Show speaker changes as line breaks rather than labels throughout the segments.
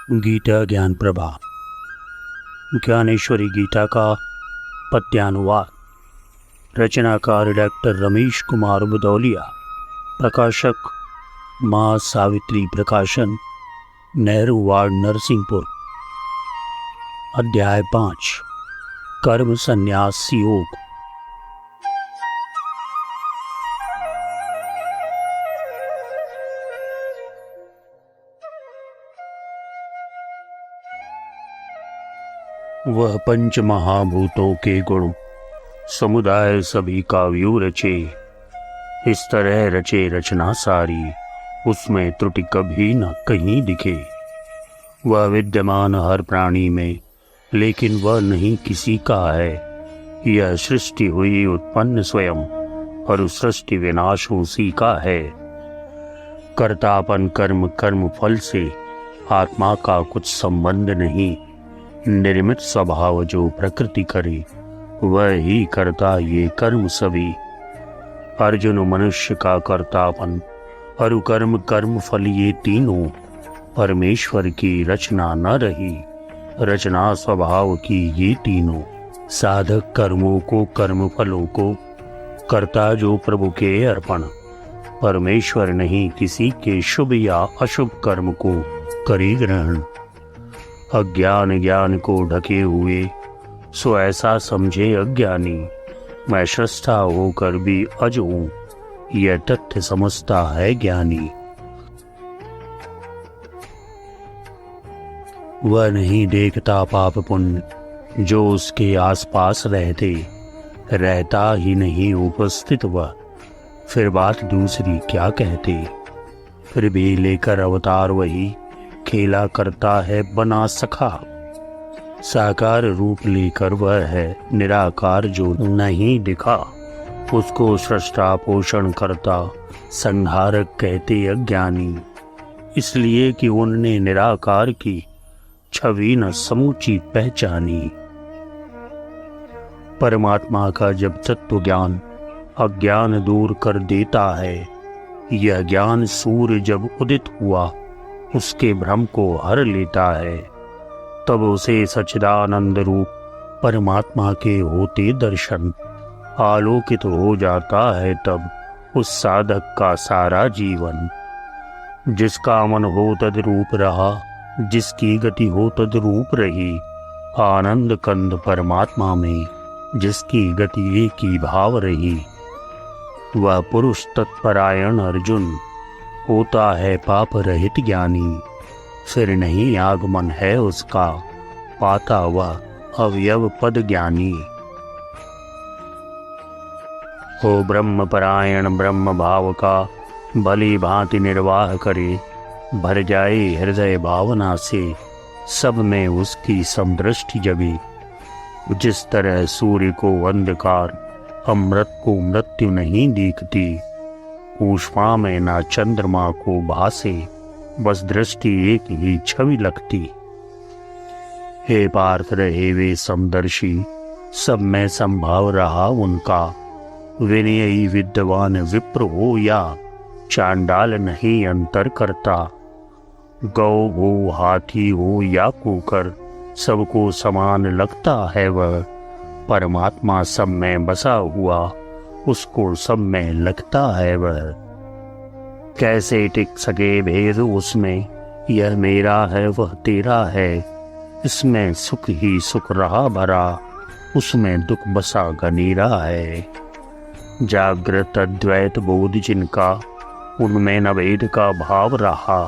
गीता ज्ञान प्रभा ज्ञानेश्वरी गीता का पद्यानुवाद। रचनाकार डॉक्टर रमेश कुमार बुदौलिया। प्रकाशक माँ सावित्री प्रकाशन, नेहरू वार्ड, नरसिंहपुर। अध्याय 5 कर्म संन्यास योग। वह पंच महाभूतों के गुण समुदाय सभी काव्यों रचे, इस तरह रचे रचना सारी, उसमें त्रुटि कभी न कहीं दिखे। वह विद्यमान हर प्राणी में, लेकिन वह नहीं किसी का है। यह सृष्टि हुई उत्पन्न स्वयं, और सृष्टि विनाश उसी का है। कर्तापन कर्म फल से आत्मा का कुछ संबंध नहीं। निर्मित स्वभाव जो प्रकृति करे, वह ही करता ये कर्म सभी। अर्जुन, मनुष्य का कर्तापन और कर्म फल ये तीनों परमेश्वर की रचना न रही। रचना स्वभाव की ये तीनों साधक कर्मों को, कर्म फलों को करता जो प्रभु के अर्पण। परमेश्वर नहीं किसी के शुभ या अशुभ कर्म को करे ग्रहण। अज्ञान ज्ञान को ढके हुए, सो ऐसा समझे अज्ञानी। मैं श्रष्टा होकर भी अज हूँ, यह तथ्य समझता है ज्ञानी। वह नहीं देखता पाप पुण्य जो उसके आसपास रहता ही नहीं उपस्थित वह। फिर बात दूसरी क्या कहते, फिर भी लेकर अवतार वही खेला करता है बना सखा। साकार रूप लेकर वह है निराकार जो नहीं दिखा। उसको सृष्टा पोषण करता संहारक कहते अज्ञानी, इसलिए कि उनने निराकार की छवि न समूची पहचानी। परमात्मा का जब तत्व ज्ञान अज्ञान दूर कर देता है, यह ज्ञान सूर्य जब उदित हुआ उसके भ्रम को हर लेता है। तब उसे सच्चिदानंद रूप परमात्मा के होते दर्शन आलोकित हो जाता है। तब उस साधक का सारा जीवन, जिसका मन हो तद्रूप रहा, जिसकी गति हो तद्रूप रही। आनंद कंद परमात्मा में जिसकी गति एक ही भाव रही, वह पुरुष तत्परायण अर्जुन होता है पाप रहित ज्ञानी। फिर नहीं आगमन है उसका, पाता वह अवयव पद ज्ञानी। हो ब्रह्म परायण ब्रह्म भाव का भली भांति निर्वाह करे। भर जाए हृदय भावना से, सब में उसकी समदृष्टि जगे। जिस तरह सूर्य को अंधकार, अमृत को मृत्यु नहीं दिखती, ऊष्मा में ना चंद्रमा को भासे, बस दृष्टि एक ही छवि लगती। हे पार्थ रहे वे समदर्शी, सब में संभाव रहा उनका। विनयी विद्वान विप्र हो या चांडाल नहीं अंतर करता। गौ हो हाथी हो या कुकर, सबको समान लगता है वह। परमात्मा सब में बसा हुआ, उसको सब में लगता है वह। कैसे टिक सके भेद उसमें, यह मेरा है वह तेरा है। इसमें सुख ही सुख रहा भरा, उसमें दुख बसा घनेरा है। जागृत अद्वैत बोध जिनका, उनमें न भेद का भाव रहा।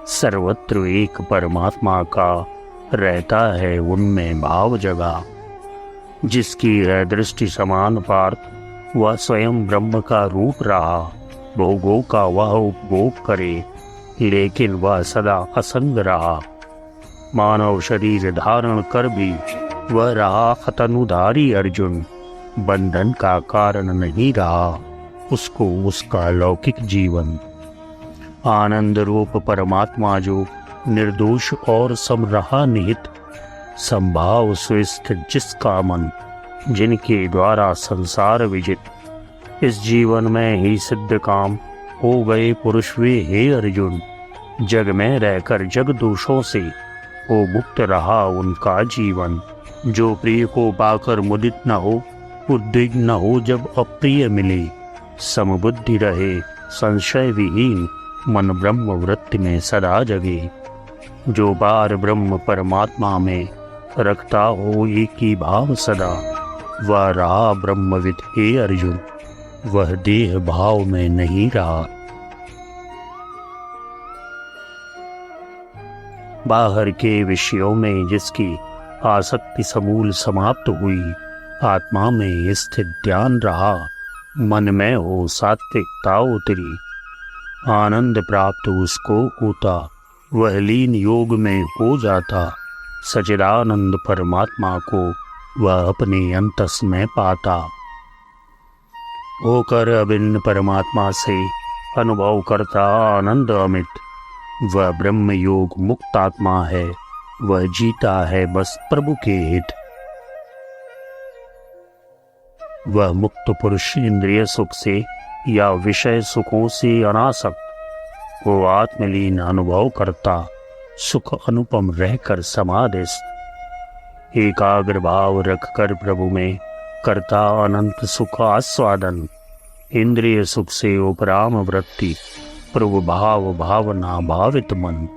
सर्वत्र एक परमात्मा का रहता है उनमें भाव जगा। जिसकी है दृष्टि समान पार्थ, वह स्वयं ब्रह्म का रूप रहा। भोगों का वह उपभोग करे, लेकिन वह सदा असंग रहा। मानव शरीर धारण कर भी वह रहा खतनुधारी अर्जुन। बंधन का कारण नहीं रहा उसको उसका लौकिक जीवन। आनंद रूप परमात्मा जो निर्दोष और सम रहा निहित, संभाव स्वस्थित जिसका मन, जिनके द्वारा संसार विजित। इस जीवन में ही सिद्ध काम हो गए पुरुष वे हे अर्जुन। जग में रहकर जग दोषों से हो मुक्त रहा उनका जीवन। जो प्रिय को पाकर मुदित न हो, उद्विग्न न हो जब अप्रिय मिले, समबुद्धि रहे संशय विहीन, मन ब्रह्म वृत्ति में सदा जगे। जो बार ब्रह्म परमात्मा में रखता हो एक ही भाव सदा, वह रहा ब्रह्मविद हे अर्जुन, वह देह भाव में नहीं रहा। बाहर के विषयों में जिसकी आसक्ति समूल समाप्त हुई, आत्मा में स्थित ध्यान रहा, मन में हो सात्विकता उतरी, आनंद प्राप्त उसको होता, वह लीन योग में हो जाता, सच्चिदानंद परमात्मा को वह अपने अंतस में पाता। होकर अभिन्न परमात्मा से अनुभव करता आनंद अमित, वह ब्रह्म योग मुक्त आत्मा है, वह जीता है बस प्रभु के हित। वह मुक्त पुरुष इंद्रिय सुख से या विषय सुखों से अनासक्त, वो आत्मलीन अनुभव करता, सुख अनुपम रहकर समाधिस्थ, एकाग्र भाव रखकर प्रभु में करता अनंत सुख आस्वादन। इंद्रिय सुख से उपराम वृत्ति, प्रभु भाव भावना भावित मन।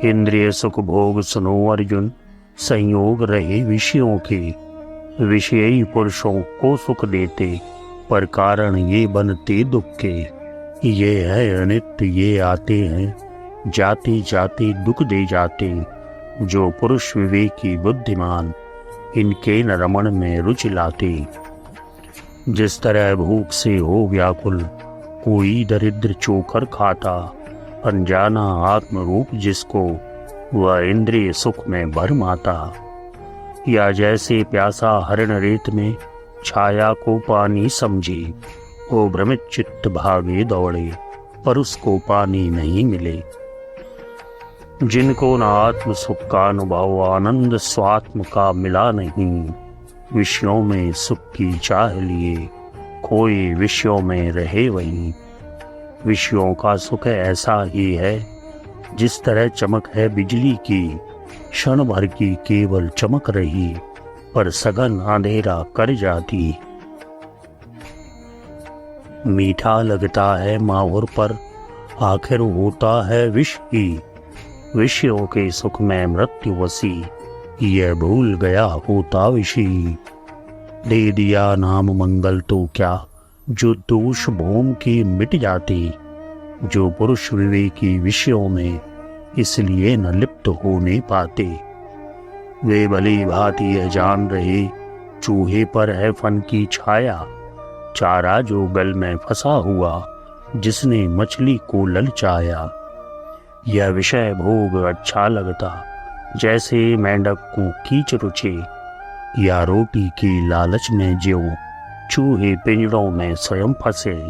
इंद्रिय सुख भोग सुनो अर्जुन, संयोग रहे विषयों के, विषयी पुरुषों को सुख देते, पर कारण ये बनते दुख के। ये है अनित्य, ये आते हैं जाते जाते दुख दे जाते, जो पुरुष विवेकी बुद्धिमान इनके न रमण में रुचि लाते। जिस तरह भूख से हो व्याकुल कोई दरिद्र चोकर खाता, अनजाना आत्मरूप जिसको वह इंद्रिय सुख में भरमाता। या जैसे प्यासा हरण रेत में छाया को पानी समझी, वो भ्रमित चित्त भागे दौड़े, पर उसको पानी नहीं मिले। जिनको न आत्म सुख का अनुभव आनंद स्वात्म का मिला नहीं, विषयों में सुख की चाह लिए खोए विषयों में रहे वहीं। विषयों का सुख ऐसा ही है जिस तरह चमक है बिजली की, क्षण भर की केवल चमक रही, पर सघन अंधेरा कर जाती। मीठा लगता है माहुर पर, आखिर होता है विष ही, विषयों के सुख में मृत्यु वसी, यह भूल गया होता विषी। दे दिया नाम मंगल तो क्या, जो दोष भूम की मिट जाती, जो पुरुष विवेकी विषयों में इसलिए न लिप्त होने पाते। वे भली भांति यह जान रहे, चूहे पर है फन की छाया, चारा जो गल में फंसा हुआ, जिसने मछली को ललचाया। यह विषय भोग अच्छा लगता, जैसे मेंढक को कीच रुचे, या रोटी की लालच में ज्यों चूहे पिंजड़ों में स्वयं फंसे।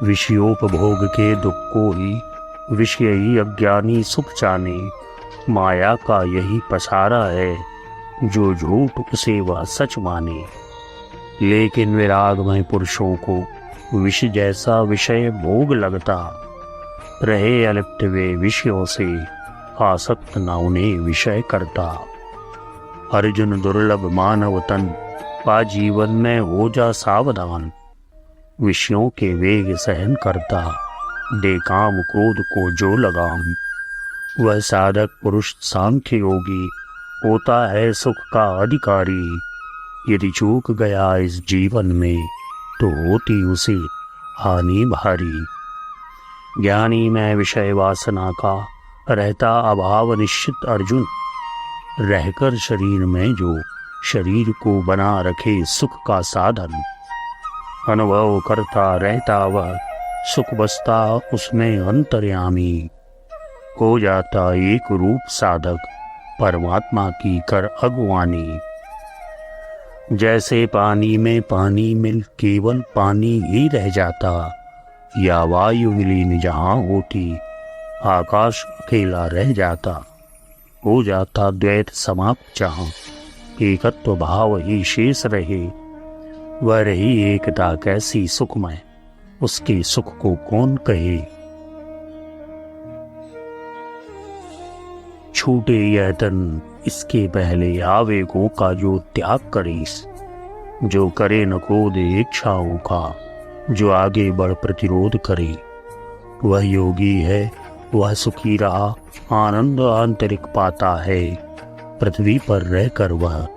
विषयोपभोग के दुख को ही विषयी अज्ञानी सुख जाने, माया का यही पसारा है, जो झूठ उसे वह सच माने। लेकिन विरागमय पुरुषों को विष जैसा विषय भोग लगता, रहे अलिप्त वे विषयों से, आसक्त न उन्हें विषय करता। अर्जुन दुर्लभ मानव तन, पा जीवन में हो जा सावधान, विषयों के वेग सहन करता, दे काम क्रोध को जो लगाम। वह साधक पुरुष सांख्य योगी, होता है सुख का अधिकारी, यदि चूक गया इस जीवन में, तो होती उसे हानि भारी। ज्ञानी में विषय वासना का रहता अभाव निश्चित अर्जुन, रहकर शरीर में जो शरीर को बना रखे सुख का साधन, अनुभव करता रहता वह सुख बसता उसमें अंतर्यामी। हो जाता एक रूप साधक, परमात्मा की कर अगुवानी। जैसे पानी में पानी मिल केवल पानी ही रह जाता, या वायु विलीन जहाँ होती, आकाश अकेला रह जाता। हो जाता द्वैत समाप्त जहाँ, एकत्व भाव ही शेष रहे। वह रही एकता कैसी सुखमय, उसके सुख को कौन कहे। छूटे यह तन, इसके पहले आवेगों का जो त्याग करे, जो करे न क्रोध इच्छाओं का, जो आगे बढ़ प्रतिरोध करे, वह योगी है, वह सुखी रहा, आनंद आंतरिक पाता है। पृथ्वी पर रहकर वह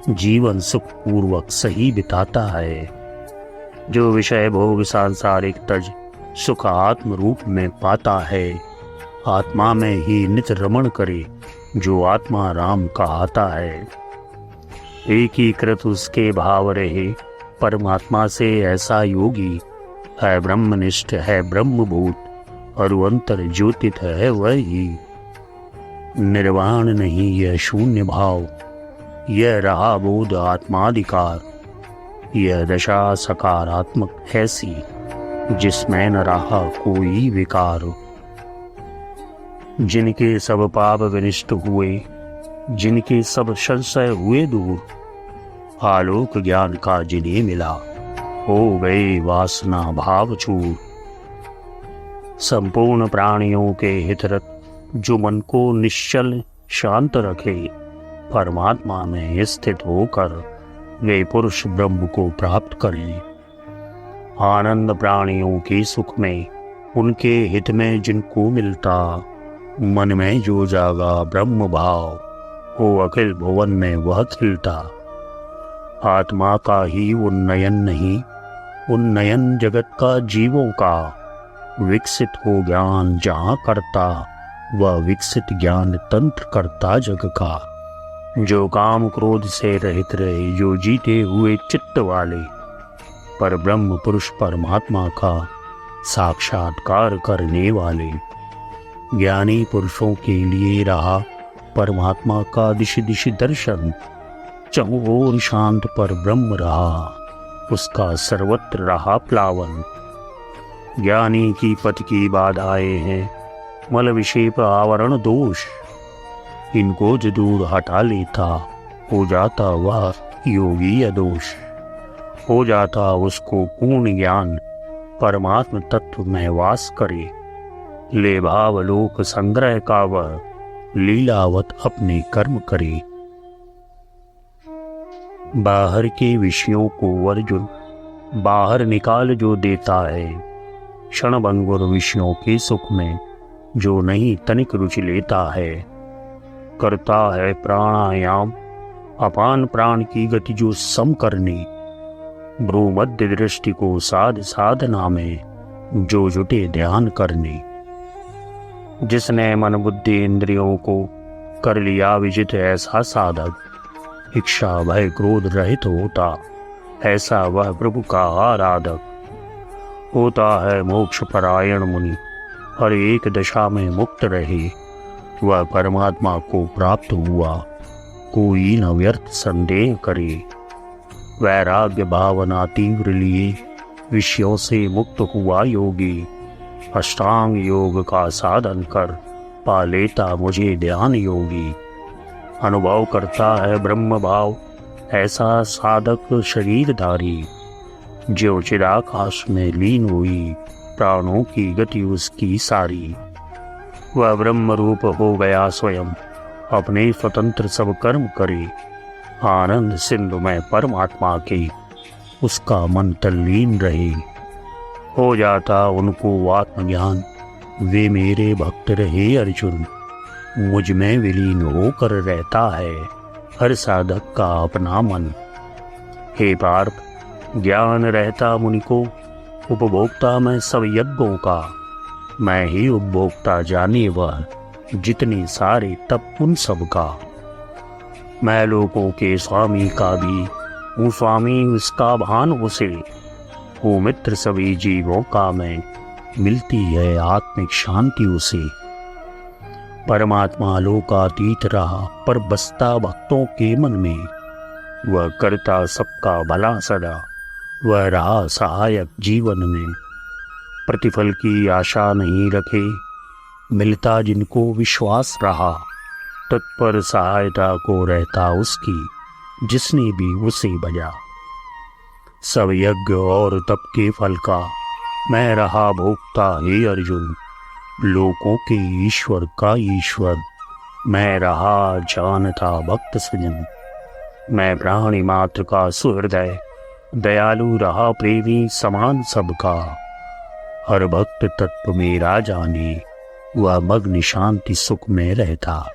जीवन सुख पूर्वक सही बिताता है। जो विषय भोग सांसारिक तज सुख आत्म रूप में पाता है, आत्मा में ही नित रमण करे, जो आत्मा राम का आता है। एकीकृत उसके भाव रहे परमात्मा से, ऐसा योगी है ब्रह्मनिष्ठ, है ब्रह्मभूत, और अंतर ज्योतित है वही। निर्वाण नहीं यह शून्य भाव, यह रहा बोध आत्माधिकार, यह दशा सकारात्मक ऐसी, जिसमें न रहा कोई विकार। जिनके सब पाप विनिष्ट हुए, जिनके सब संशय हुए दूर, आलोक ज्ञान का जिन्हें मिला, हो गए वासना भाव चूर। संपूर्ण प्राणियों के हितरत, जो मन को निश्चल शांत रखे, परमात्मा में स्थित होकर वे पुरुष ब्रह्म को प्राप्त करें। आनंद प्राणियों के सुख में, उनके हित में जिनको मिलता, मन में जो जागा ब्रह्म भाव, हो अखिल भुवन में वह खिलता। आत्मा का ही उन्नयन नहीं, उन्नयन जगत का जीवों का, विकसित हो ज्ञान जहाँ करता, वह विकसित ज्ञान तंत्र करता जग का। जो काम क्रोध से रहित रहे, जो जीते हुए चित्त वाले, पर ब्रह्म पुरुष परमात्मा का साक्षात्कार करने वाले। ज्ञानी पुरुषों के लिए रहा परमात्मा का दिश दिश दर्शन, चहुओर शांत पर ब्रह्म रहा, उसका सर्वत्र रहा प्लावन। ज्ञानी की पथ की बाधाएं हैं, मल विषेप आवरण दोष, इनको जो दूर हटा लेता, हो जाता वह योगी अदोष। हो जाता उसको पूर्ण ज्ञान, परमात्म तत्व में वास करे, ले भाव लोक संग्रह का वह, लीलावत अपने कर्म करे। बाहर के विषयों को अर्जुन बाहर निकाल जो देता है, क्षण भंगुर विषयों के सुख में जो नहीं तनिक रुचि लेता है। करता है प्राणायाम, अपान प्राण की गति जो सम करनी, भ्रूमध्य दृष्टि को साधना में जो जुटे ध्यान करने। जिसने मन बुद्धि इंद्रियों को कर लिया विजित, ऐसा साधक इच्छा भय क्रोध रहित होता, ऐसा वह प्रभु का आराधक। होता है मोक्ष परायण मुनि, हर एक दशा में मुक्त रहे, वह परमात्मा को प्राप्त हुआ, कोई न व्यर्थ संदेह करे। वैराग्य भावना तीव्र लिए, विषयों से मुक्त हुआ योगी, अष्टांग योग का साधन कर, पा लेता मुझे ध्यान योगी। अनुभव करता है ब्रह्म भाव, ऐसा साधक शरीरधारी, जो चिदाकाश में लीन हुई, प्राणों की गति उसकी सारी। वह ब्रह्म रूप हो गया स्वयं, अपने स्वतंत्र सब कर्म करे, आनंद सिंधु में परमात्मा के उसका मन तल्लीन रहे। हो जाता उनको आत्मज्ञान, वे मेरे भक्त रहे अर्जुन, मुझ में विलीन होकर रहता है हर साधक का अपना मन। हे पार्थ, ज्ञान रहता मुनि को, उपभोक्ता मैं सब यज्ञों का, मैं ही उपभोक्ता जाने वह, जितने सारे तप उन सब का। मैं लोगों के स्वामी का भी हूँ स्वामी, उसका भान उसे, हूँ मित्र सभी जीवों का मैं, मिलती है आत्मिक शांति उसे। परमात्मा लोकातीत रहा, पर बसता भक्तों के मन में, वह करता सबका भला सदा, वह रहा सहायक जीवन में। प्रतिफल की आशा नहीं रखे, मिलता जिनको विश्वास रहा, तत्पर सहायता को रहता उसकी, जिसने भी उसे बजा। सब यज्ञ और तप के फल का मैं रहा भोक्ता हे अर्जुन, लोकों के ईश्वर का ईश्वर, मैं रहा जानता भक्त सजन, मैं प्राणी मात्र का सुहृदय, दयालु रहा प्रेमी समान सबका। हर भक्त तत्व मेरा जाने, वह मग्न शांति सुख में रहता।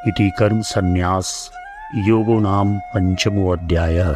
इति कर्म संन्यास योगो नाम पंचमो अध्याय।